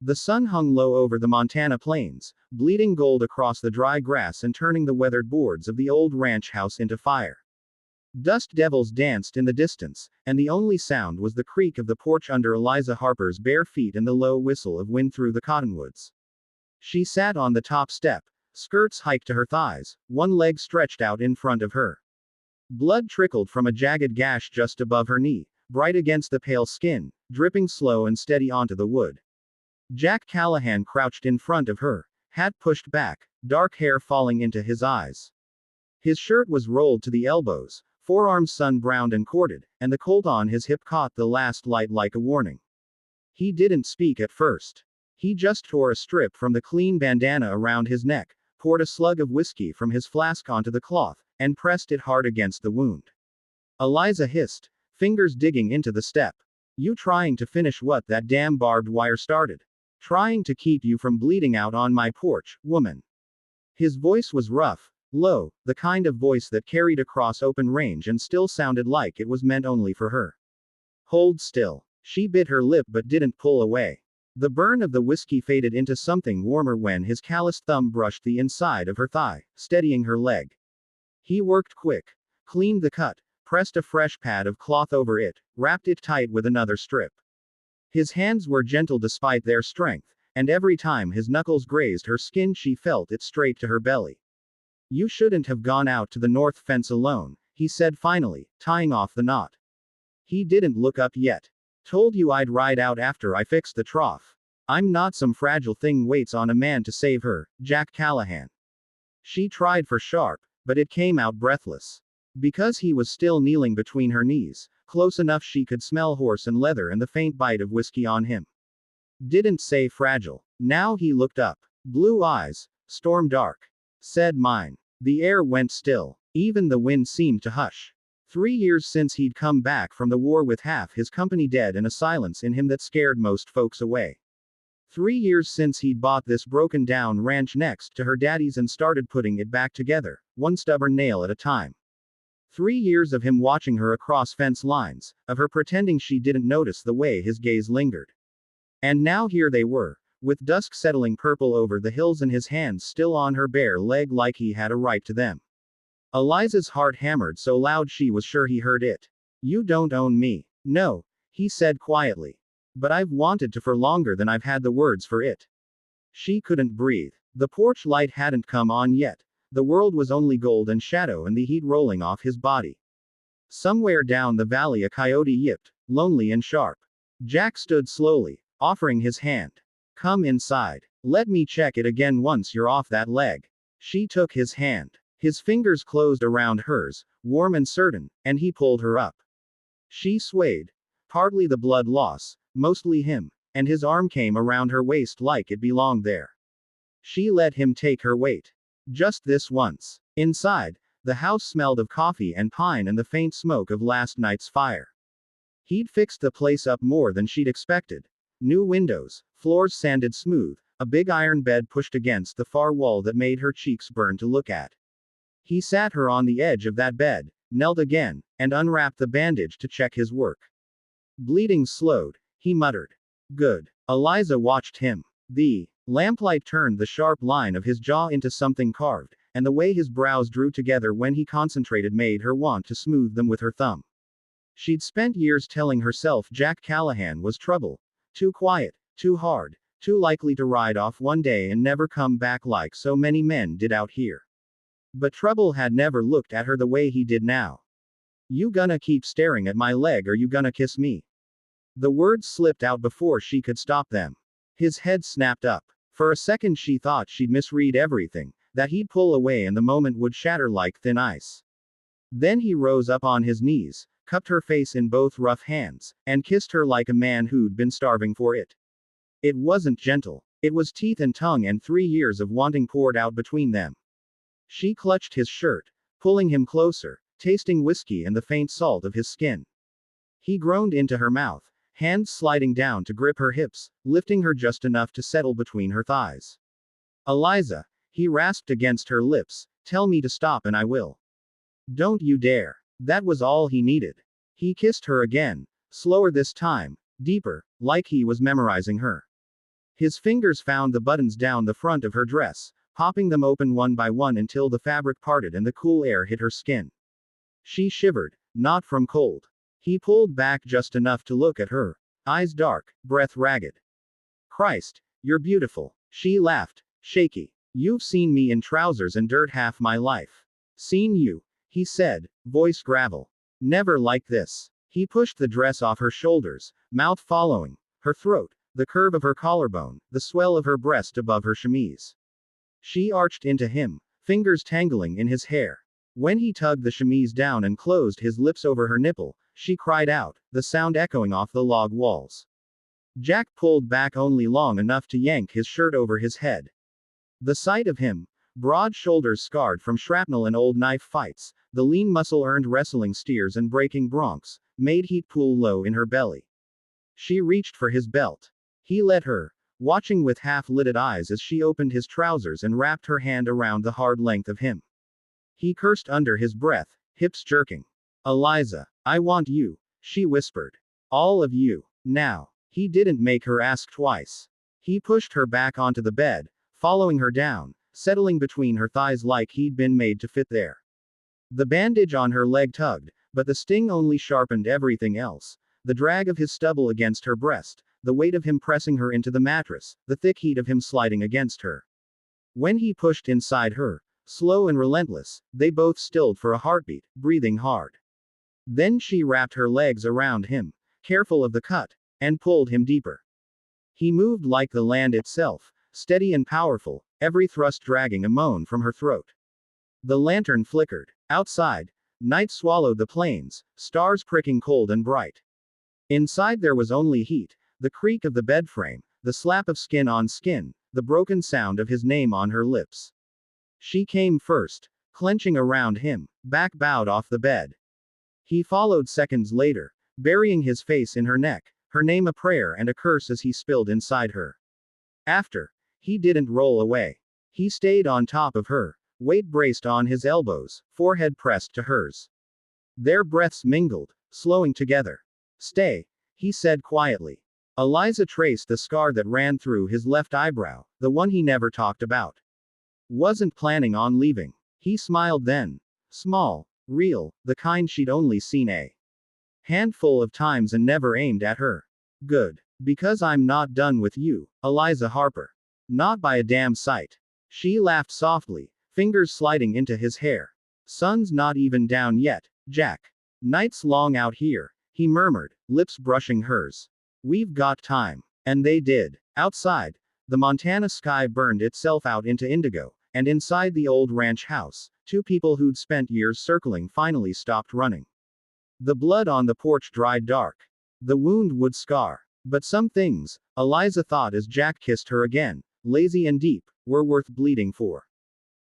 The sun hung low over the Montana plains, bleeding gold across the dry grass and turning the weathered boards of the old ranch house into fire. Dust devils danced in the distance, and the only sound was the creak of the porch under Eliza Harper's bare feet and the low whistle of wind through the cottonwoods. She sat on the top step, skirts hiked to her thighs, one leg stretched out in front of her. Blood trickled from a jagged gash just above her knee, bright against the pale skin, dripping slow and steady onto the wood. Jack Callahan crouched in front of her, hat pushed back, dark hair falling into his eyes. His shirt was rolled to the elbows, forearms sun-browned and corded, and the Colt on his hip caught the last light like a warning. He didn't speak at first. He just tore a strip from the clean bandana around his neck, poured a slug of whiskey from his flask onto the cloth, and pressed it hard against the wound. Eliza hissed, fingers digging into the step. You trying to finish what that damn barbed wire started? Trying to keep you from bleeding out on my porch, woman. His voice was rough, low, the kind of voice that carried across open range and still sounded like it was meant only for her. Hold still. She bit her lip but didn't pull away. The burn of the whiskey faded into something warmer when his calloused thumb brushed the inside of her thigh, steadying her leg. He worked quick, cleaned the cut, pressed a fresh pad of cloth over it, wrapped it tight with another strip. His hands were gentle despite their strength, and every time his knuckles grazed her skin she felt it straight to her belly. You shouldn't have gone out to the north fence alone, he said finally, tying off the knot. He didn't look up yet. Told you I'd ride out after I fixed the trough. I'm not some fragile thing waits on a man to save her, Jack Callahan. She tried for sharp, but it came out breathless. Because he was still kneeling between her knees, close enough she could smell horse and leather and the faint bite of whiskey on him. Didn't say fragile. Now he looked up. Blue eyes, storm dark. Said mine. The air went still. Even the wind seemed to hush. 3 years since he'd come back from the war with half his company dead and a silence in him that scared most folks away. 3 years since he'd bought this broken down ranch next to her daddy's and started putting it back together, one stubborn nail at a time. 3 years of him watching her across fence lines, of her pretending she didn't notice the way his gaze lingered. And now here they were, with dusk settling purple over the hills and his hands still on her bare leg like he had a right to them. Eliza's heart hammered so loud she was sure he heard it. You don't own me. No, he said quietly. But I've wanted to for longer than I've had the words for it. She couldn't breathe. The porch light hadn't come on yet. The world was only gold and shadow and the heat rolling off his body. Somewhere down the valley a coyote yipped, lonely and sharp. Jack stood slowly, offering his hand. Come inside. Let me check it again once you're off that leg. She took his hand. His fingers closed around hers, warm and certain, and he pulled her up. She swayed. Partly the blood loss, mostly him, and his arm came around her waist like it belonged there. She let him take her weight. Just this once. Inside, the house smelled of coffee and pine and the faint smoke of last night's fire. He'd fixed the place up more than she'd expected. New windows, floors sanded smooth, a big iron bed pushed against the far wall that made her cheeks burn to look at. He sat her on the edge of that bed, knelt again, and unwrapped the bandage to check his work. Bleeding slowed, he muttered. Good. Eliza watched him. The lamplight turned the sharp line of his jaw into something carved, and the way his brows drew together when he concentrated made her want to smooth them with her thumb. She'd spent years telling herself Jack Callahan was trouble. Too quiet, too hard, too likely to ride off one day and never come back like so many men did out here. But trouble had never looked at her the way he did now. You gonna keep staring at my leg or you gonna kiss me? The words slipped out before she could stop them. His head snapped up. For a second she thought she'd misread everything, that he'd pull away and the moment would shatter like thin ice. Then he rose up on his knees, cupped her face in both rough hands, and kissed her like a man who'd been starving for it. It wasn't gentle. It was teeth and tongue and 3 years of wanting poured out between them. She clutched his shirt, pulling him closer, tasting whiskey and the faint salt of his skin. He groaned into her mouth, hands sliding down to grip her hips, lifting her just enough to settle between her thighs. Eliza, he rasped against her lips, tell me to stop and I will. Don't you dare. That was all he needed. He kissed her again, slower this time, deeper, like he was memorizing her. His fingers found the buttons down the front of her dress, popping them open one by one until the fabric parted and the cool air hit her skin. She shivered, not from cold. He pulled back just enough to look at her, eyes dark, breath ragged. Christ, you're beautiful. She laughed, shaky. You've seen me in trousers and dirt half my life. Seen you, he said, voice gravel. Never like this. He pushed the dress off her shoulders, mouth following, her throat, the curve of her collarbone, the swell of her breast above her chemise. She arched into him, fingers tangling in his hair. When he tugged the chemise down and closed his lips over her nipple, she cried out, the sound echoing off the log walls. Jack pulled back only long enough to yank his shirt over his head. The sight of him, broad shoulders scarred from shrapnel and old knife fights, the lean muscle-earned wrestling steers and breaking broncs, made heat pool low in her belly. She reached for his belt. He let her, watching with half-lidded eyes as she opened his trousers and wrapped her hand around the hard length of him. He cursed under his breath, hips jerking. Eliza, I want you, she whispered. All of you, now. He didn't make her ask twice. He pushed her back onto the bed, following her down, settling between her thighs like he'd been made to fit there. The bandage on her leg tugged, but the sting only sharpened everything else. The drag of his stubble against her breast, the weight of him pressing her into the mattress, the thick heat of him sliding against her. When he pushed inside her, slow and relentless, they both stilled for a heartbeat, breathing hard. Then she wrapped her legs around him, careful of the cut, and pulled him deeper. He moved like the land itself, steady and powerful, every thrust dragging a moan from her throat. The lantern flickered. Outside, night swallowed the plains, stars pricking cold and bright. Inside there was only heat, the creak of the bed frame, the slap of skin on skin, the broken sound of his name on her lips. She came first, clenching around him, back bowed off the bed. He followed seconds later, burying his face in her neck, her name a prayer and a curse as he spilled inside her. After, he didn't roll away. He stayed on top of her, weight braced on his elbows, forehead pressed to hers. Their breaths mingled, slowing together. Stay, he said quietly. Eliza traced the scar that ran through his left eyebrow, the one he never talked about. Wasn't planning on leaving. He smiled then. Small, real, the kind she'd only seen a handful of times and never aimed at her. Good. Because I'm not done with you, Eliza Harper. Not by a damn sight. She laughed softly, fingers sliding into his hair. Sun's not even down yet, Jack. Night's long out here, he murmured, lips brushing hers. We've got time. And they did. Outside, the Montana sky burned itself out into indigo, and inside the old ranch house, two people who'd spent years circling finally stopped running. The blood on the porch dried dark. The wound would scar. But some things, Eliza thought as Jack kissed her again, lazy and deep, were worth bleeding for.